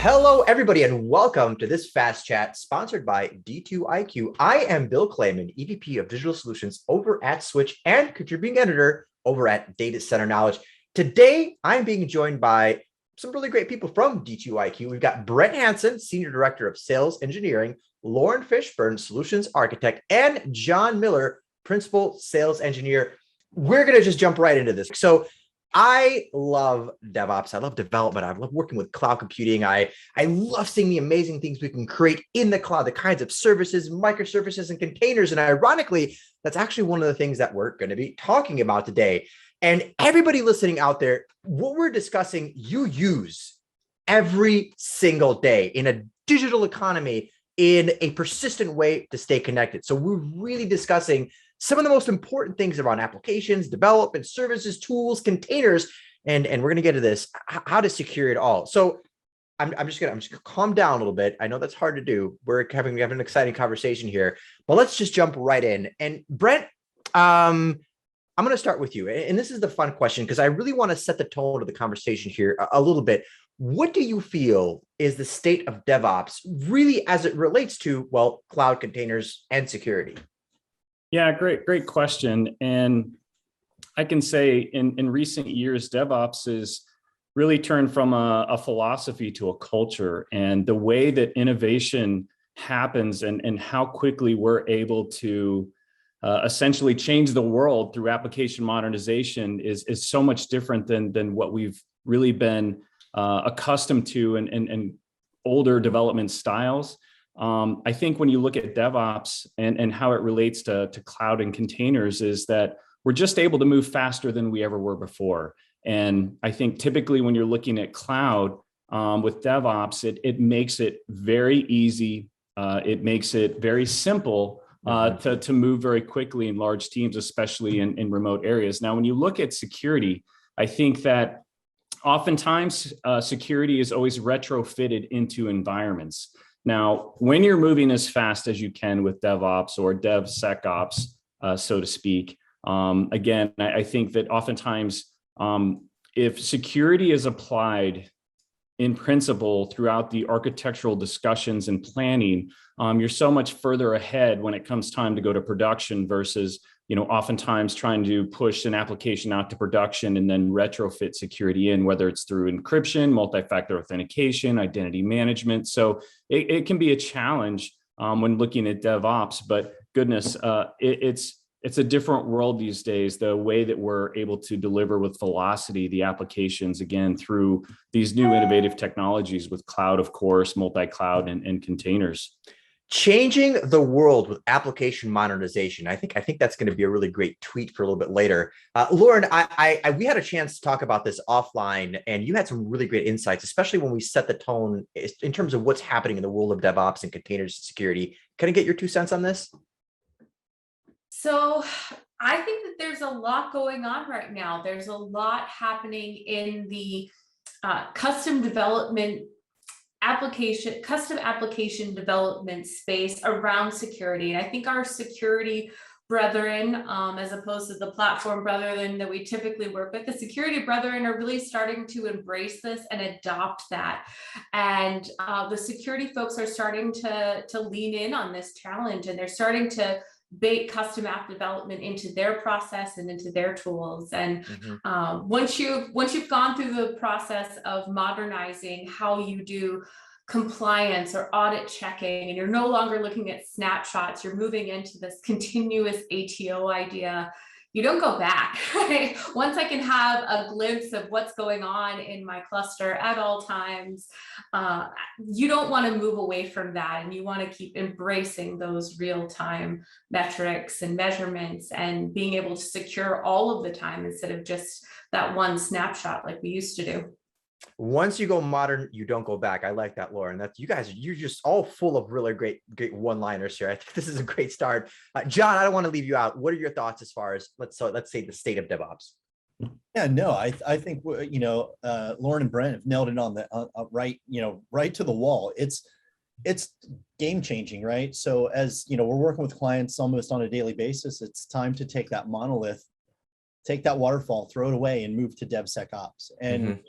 Hello, everybody, and welcome to this Fast Chat sponsored by D2IQ. I am Bill Clayman, EVP of Digital Solutions over at Switch and contributing editor over at Data Center Knowledge. Today, I'm being joined by some really great people from D2IQ. We've got Brent Hansen, Senior Director of Sales Engineering, Lauren Fishburne, Solutions Architect, and John Miller, Principal Sales Engineer. We're going to just jump right into this. So I love DevOps. I love development. I love working with cloud computing. I love seeing the amazing things we can create in the cloud, the kinds of services, microservices, and containers. And ironically, that's actually one of the things that we're going to be talking about today. And everybody listening out there, what we're discussing, you use every single day in a digital economy in a persistent way to stay connected. So we're really discussing some of the most important things around applications, development, services, tools, containers, and we're going to get to this, how to secure it all. So I'm just gonna calm down a little bit. I know that's hard to do. We're having an exciting conversation here, but let's just jump right in. And Brent, I'm going to start with you. And this is the fun question, because I really want to set the tone of the conversation here a little bit. What do you feel is the state of DevOps really as it relates to, well, cloud containers and security? Yeah, great question. And I can say in recent years, DevOps has really turned from a philosophy to a culture, and the way that innovation happens and how quickly we're able to essentially change the world through application modernization is so much different than what we've really been accustomed to in older development styles. I think when you look at DevOps and how it relates to cloud and containers is that we're just able to move faster than we ever were before. And I think typically when you're looking at cloud with DevOps, it makes it very easy. It makes it very simple to move very quickly in large teams, especially in remote areas. Now, when you look at security, I think that oftentimes security is always retrofitted into environments. Now, when you're moving as fast as you can with DevOps or DevSecOps, so to speak, again, I think that oftentimes if security is applied in principle throughout the architectural discussions and planning, you're so much further ahead when it comes time to go to production versus, oftentimes trying to push an application out to production and then retrofit security in, whether it's through encryption, multi-factor authentication, identity management. So it can be a challenge when looking at DevOps, but goodness, it's a different world these days, the way that we're able to deliver with velocity the applications, again, through these new innovative technologies with cloud, of course, multi-cloud and containers. Changing the world with application modernization. I think that's going to be a really great tweet for a little bit later. Lauren, we had a chance to talk about this offline, and you had some really great insights, especially when we set the tone in terms of what's happening in the world of DevOps and containers and security. Can I get your 2 cents on this? So I think that there's a lot going on right now. There's a lot happening in the custom application development space around security. And I think our security brethren, as opposed to the platform brethren that we typically work with, the security brethren are really starting to embrace this and adopt that. And the security folks are starting to lean in on this challenge, and they're starting to bake custom app development into their process and into their tools. And once you've gone through the process of modernizing how you do compliance or audit checking, and you're no longer looking at snapshots, you're moving into this continuous ATO idea, you don't go back, right? Once I can have a glimpse of what's going on in my cluster at all times, you don't want to move away from that, and you want to keep embracing those real-time metrics and measurements and being able to secure all of the time instead of just that one snapshot like we used to do. Once you go modern, you don't go back. I like that, Lauren. That's you're just all full of really great one-liners here. I think this is a great start. John, I don't want to leave you out. What are your thoughts as far as let's say the state of DevOps? Yeah, no, I think Lauren and Brent have nailed it on the right to the wall. It's game changing, right? So as we're working with clients almost on a daily basis, it's time to take that monolith take that waterfall, throw it away, and move to DevSecOps. And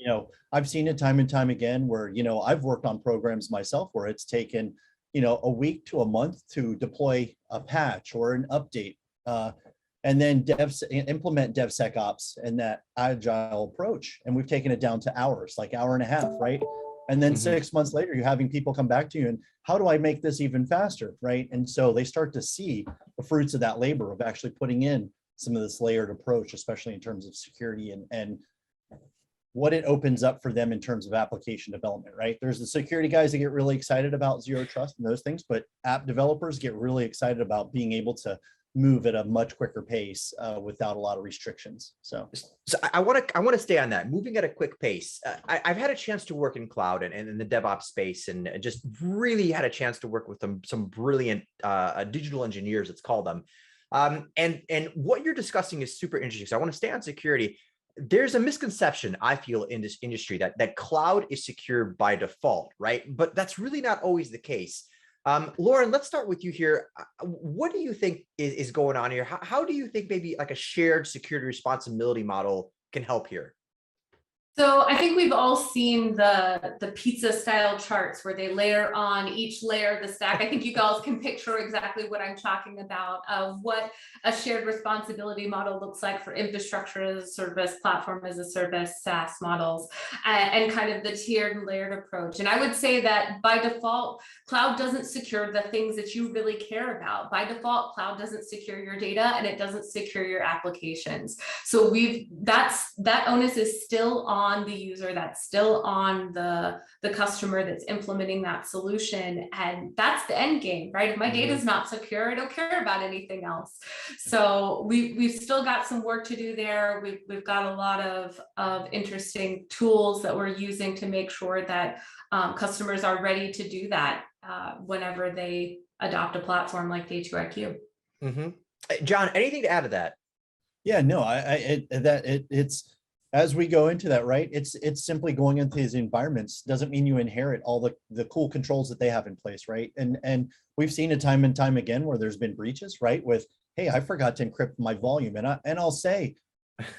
I've seen it time and time again where I've worked on programs myself where it's taken a week to a month to deploy a patch or an update, and then implement DevSecOps and that agile approach. And we've taken it down to hours, like hour and a half, right? And then 6 months later, you're having people come back to you and how do I make this even faster, right? And so they start to see the fruits of that labor of actually putting in some of this layered approach, especially in terms of security and what it opens up for them in terms of application development, right? There's the security guys that get really excited about zero trust and those things, but app developers get really excited about being able to move at a much quicker pace without a lot of restrictions. So I want to stay on that, moving at a quick pace. I've had a chance to work in cloud and in the DevOps space, and just really had a chance to work with some brilliant digital engineers, let's call them. And what you're discussing is super interesting. So I want to stay on security. There's a misconception, I feel, in this industry that cloud is secure by default, right? But that's really not always the case. Lauren, let's start with you here. What do you think is going on here? How do you think maybe like a shared security responsibility model can help here? So I think we've all seen the pizza style charts where they layer on each layer of the stack. I think you guys can picture exactly what I'm talking about, of what a shared responsibility model looks like for infrastructure as a service, platform as a service, SaaS models, and kind of the tiered and layered approach. And I would say that by default, cloud doesn't secure the things that you really care about. By default, cloud doesn't secure your data and it doesn't secure your applications. So that onus is still on the user, that's still on the customer that's implementing that solution. And that's the end game, right? If my data is not secure, I don't care about anything else. So we've still got some work to do there. We've got a lot of interesting tools that we're using to make sure that customers are ready to do that whenever they adopt a platform like Day2IQ. John, anything to add to that? Yeah, no, it's as we go into that, right? It's simply going into these environments doesn't mean you inherit all the cool controls that they have in place, right? And we've seen it time and time again where there's been breaches, right? With, hey, I forgot to encrypt my volume, and I'll say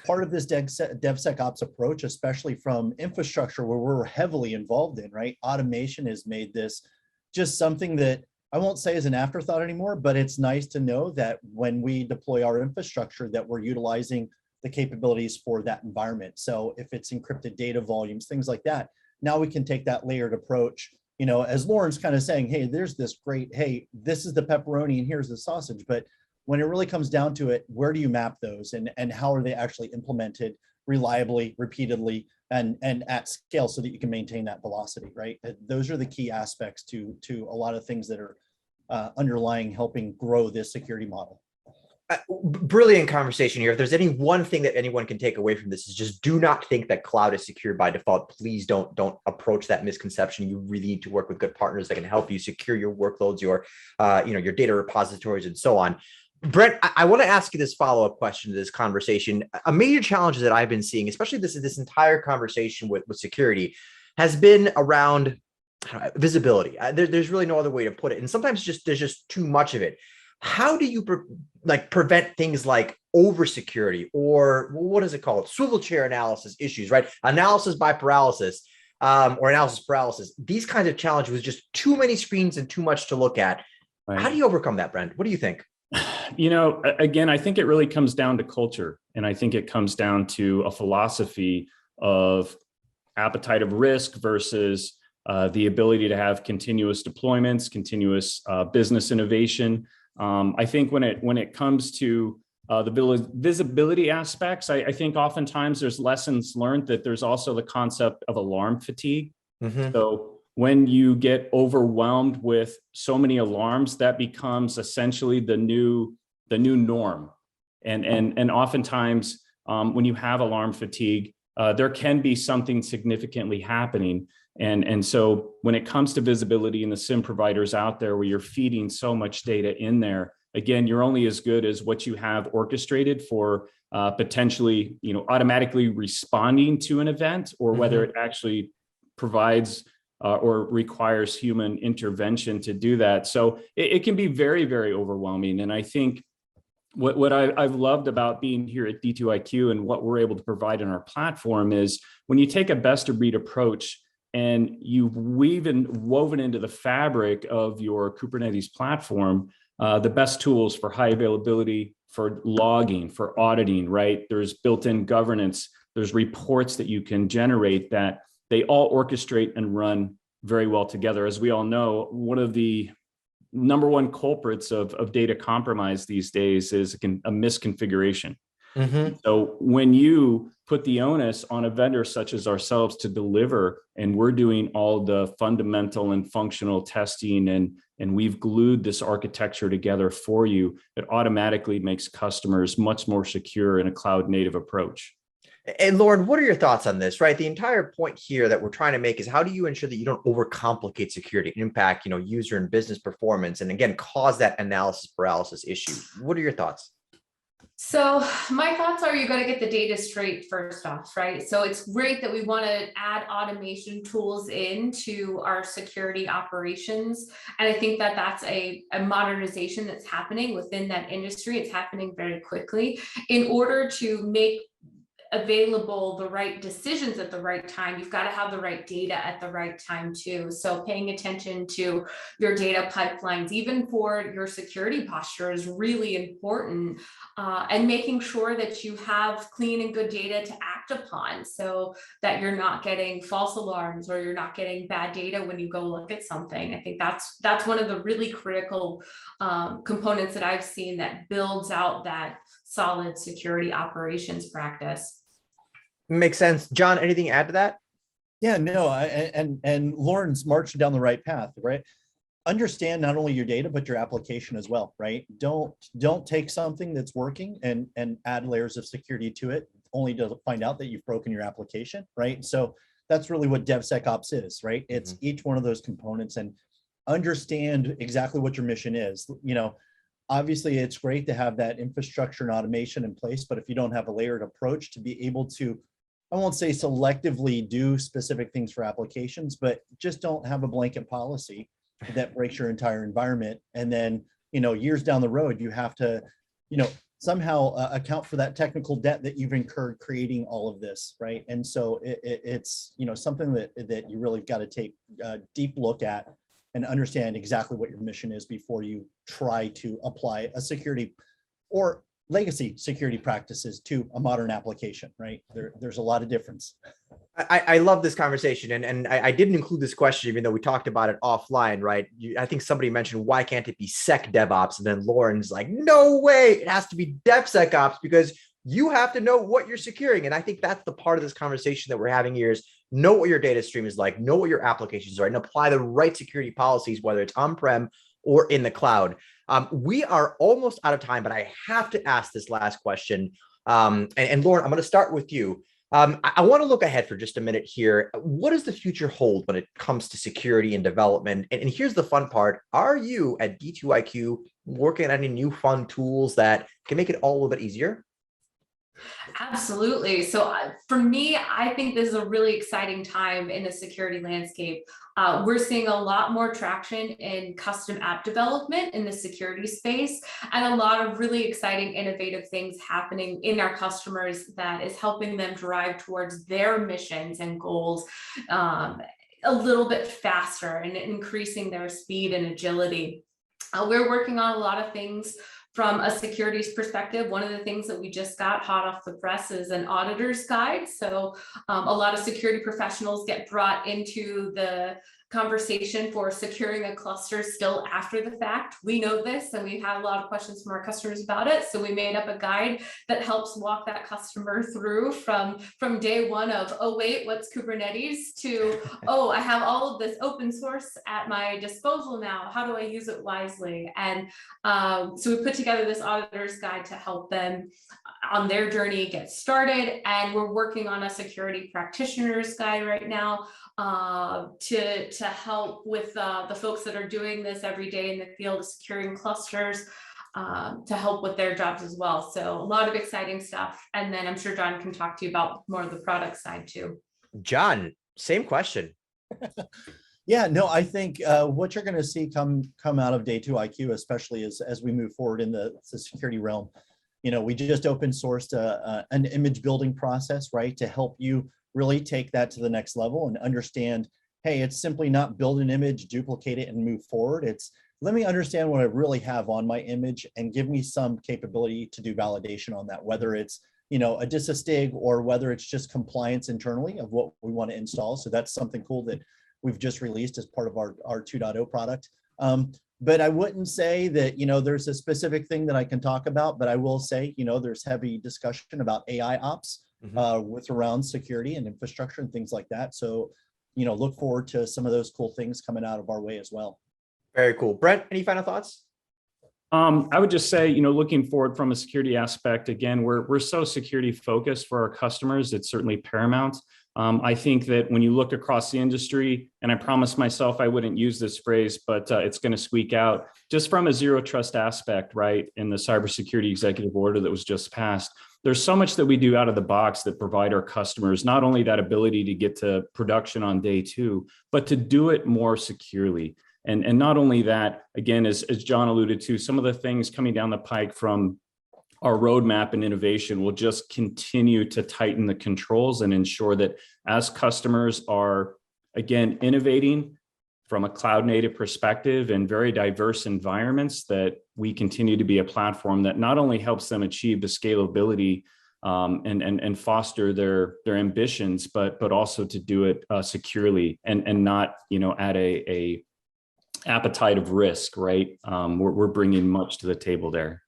part of this DevSecOps approach, especially from infrastructure where we're heavily involved in, right? Automation has made this just something that I won't say is an afterthought anymore, but it's nice to know that when we deploy our infrastructure that we're utilizing the capabilities for that environment. So if it's encrypted data volumes, things like that, now we can take that layered approach, as Lauren's kind of saying, hey, there's this great, hey, this is the pepperoni and here's the sausage. But when it really comes down to it, where do you map those and how are they actually implemented reliably, repeatedly, and at scale so that you can maintain that velocity, right? Those are the key aspects to a lot of things that are underlying helping grow this security model. Brilliant conversation here. If there's any one thing that anyone can take away from this, is just do not think that cloud is secure by default. Please don't approach that misconception. You really need to work with good partners that can help you secure your workloads, your data repositories, and so on. Brent, I want to ask you this follow-up question to this conversation. A major challenge that I've been seeing, especially this entire conversation with security, has been around visibility. There's really no other way to put it. And sometimes there's just too much of it. How do you prevent things like over security, or what is it called? Swivel chair analysis issues, right? Analysis by paralysis, or analysis paralysis. These kinds of challenges with just too many screens and too much to look at. Right. How do you overcome that, Brent? What do you think? Again, I think it really comes down to culture. And I think it comes down to a philosophy of appetite of risk versus the ability to have continuous deployments, continuous business innovation. I think when it comes to the visibility aspects, I think oftentimes there's lessons learned that there's also the concept of alarm fatigue. So when you get overwhelmed with so many alarms, that becomes essentially the new norm. And oftentimes when you have alarm fatigue, there can be something significantly happening. And so when it comes to visibility and the SIEM providers out there where you're feeding so much data in there, again, you're only as good as what you have orchestrated for potentially, automatically responding to an event, or whether it actually provides or requires human intervention to do that. So it can be very, very overwhelming. And I think What I've loved about being here at D2IQ and what we're able to provide in our platform is when you take a best of breed approach and you've woven into the fabric of your Kubernetes platform, the best tools for high availability, for logging, for auditing, right? There's built-in governance, there's reports that you can generate that they all orchestrate and run very well together. As we all know, one of the number one culprits of data compromise these days is a misconfiguration. So when you put the onus on a vendor such as ourselves to deliver, and we're doing all the fundamental and functional testing, and we've glued this architecture together for you, it automatically makes customers much more secure in a cloud native approach. And Lauren, what are your thoughts on this, right? The entire point here that we're trying to make is how do you ensure that you don't overcomplicate security and impact, user and business performance, and again, cause that analysis paralysis issue? What are your thoughts? So my thoughts are you got to get the data straight first off, right? So it's great that we want to add automation tools into our security operations. And I think that that's a modernization that's happening within that industry. It's happening very quickly in order to make available the right decisions at the right time. You've got to have the right data at the right time too. So paying attention to your data pipelines, even for your security posture, is really important, and making sure that you have clean and good data to act upon so that you're not getting false alarms or you're not getting bad data when you go look at something. I think that's one of the really critical components that I've seen that builds out that solid security operations practice. Makes sense. John, anything to add to that? Yeah, no, and Lauren's marching down the right path, right? Understand not only your data, but your application as well, right? Don't take something that's working and add layers of security to it, only to find out that you've broken your application, right? So that's really what DevSecOps is, right? It's each one of those components, and understand exactly what your mission is. Obviously it's great to have that infrastructure and automation in place, but if you don't have a layered approach to be able to, I won't say selectively do specific things for applications, but just don't have a blanket policy that breaks your entire environment. And then, years down the road, you have to, somehow account for that technical debt that you've incurred creating all of this, right? And so it's, something that you really got to take a deep look at and understand exactly what your mission is before you try to apply a security or legacy security practices to a modern application, right? There's a lot of difference. I love this conversation, and I didn't include this question, even though we talked about it offline, right? I think somebody mentioned, why can't it be Sec DevOps? And then Lauren's like, no way, it has to be DevSecOps because you have to know what you're securing. And I think that's the part of this conversation that we're having here is know what your data stream is like, know what your applications are, and apply the right security policies, whether it's on-prem or in the cloud. We are almost out of time, but I have to ask this last question. And Lauren, I'm going to start with you. I want to look ahead for just a minute here. What does the future hold when it comes to security and development? And here's the fun part. Are you at D2IQ working on any new fun tools that can make it all a little bit easier? Absolutely. So for me, I think this is a really exciting time in the security landscape. We're seeing a lot more traction in custom app development in the security space, and a lot of really exciting, innovative things happening in our customers that is helping them drive towards their missions and goals a little bit faster and increasing their speed and agility. We're working on a lot of things from a securities perspective. One of the things that we just got hot off the press is an auditor's guide. So a lot of security professionals get brought into the conversation for securing a cluster still after the fact. We know this, and we've had a lot of questions from our customers about it. So we made up a guide that helps walk that customer through from day one of, oh wait, what's Kubernetes, to, oh, I have all of this open source at my disposal now. How do I use it wisely? And so we put together this auditor's guide to help them on their journey get started. And we're working on a security practitioner's guide right now to help with the folks that are doing this every day in the field of securing clusters, to help with their jobs as well. So a lot of exciting stuff. And then I'm sure John can talk to you about more of the product side too. John, same question. Yeah, no, I think what you're going to see come out of Day 2 IQ, especially as we move forward in the security realm, we just open sourced an image building process, right, to help you really take that to the next level and understand, hey, it's simply not build an image, duplicate it, and move forward. It's let me understand what I really have on my image and give me some capability to do validation on that, whether it's a disastig or whether it's just compliance internally of what we want to install. So that's something cool that we've just released as part of our 2.0 product. But I wouldn't say that, there's a specific thing that I can talk about, but I will say, there's heavy discussion about AI ops with around security and infrastructure and things like that. So, look forward to some of those cool things coming out of our way as well. Very cool. Brent, any final thoughts? I would just say, looking forward from a security aspect, again, we're so security focused for our customers. It's certainly paramount. I think that when you look across the industry, and I promised myself I wouldn't use this phrase, but it's going to squeak out just from a zero trust aspect, right? In the cybersecurity executive order that was just passed, there's so much that we do out of the box that provide our customers not only that ability to get to production on day 2, but to do it more securely. And not only that, again, as John alluded to, some of the things coming down the pike from our roadmap and innovation will just continue to tighten the controls and ensure that as customers are, again, innovating from a cloud native perspective in very diverse environments, that we continue to be a platform that not only helps them achieve the scalability and foster their ambitions, but also to do it securely and not, at a appetite of risk, right? We're bringing much to the table there.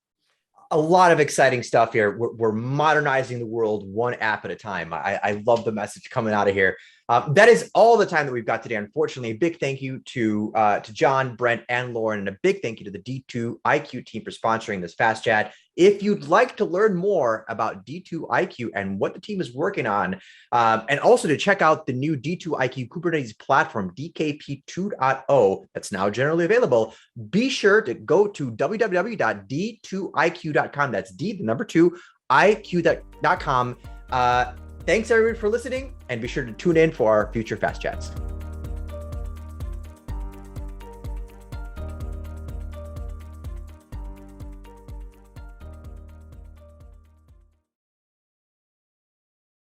A lot of exciting stuff here. We're modernizing the world one app at a time. I love the message coming out of here. That is all the time that we've got today. Unfortunately, a big thank you to John, Brent, and Lauren, and a big thank you to the D2 IQ team for sponsoring this Fast Chat. If you'd like to learn more about D2 IQ and what the team is working on, and also to check out the new D2 IQ Kubernetes platform, DKP 2.0, that's now generally available, be sure to go to www.d2iq.com. That's D, the number 2, IQ.com. Thanks everyone for listening, and be sure to tune in for our future Fast Chats.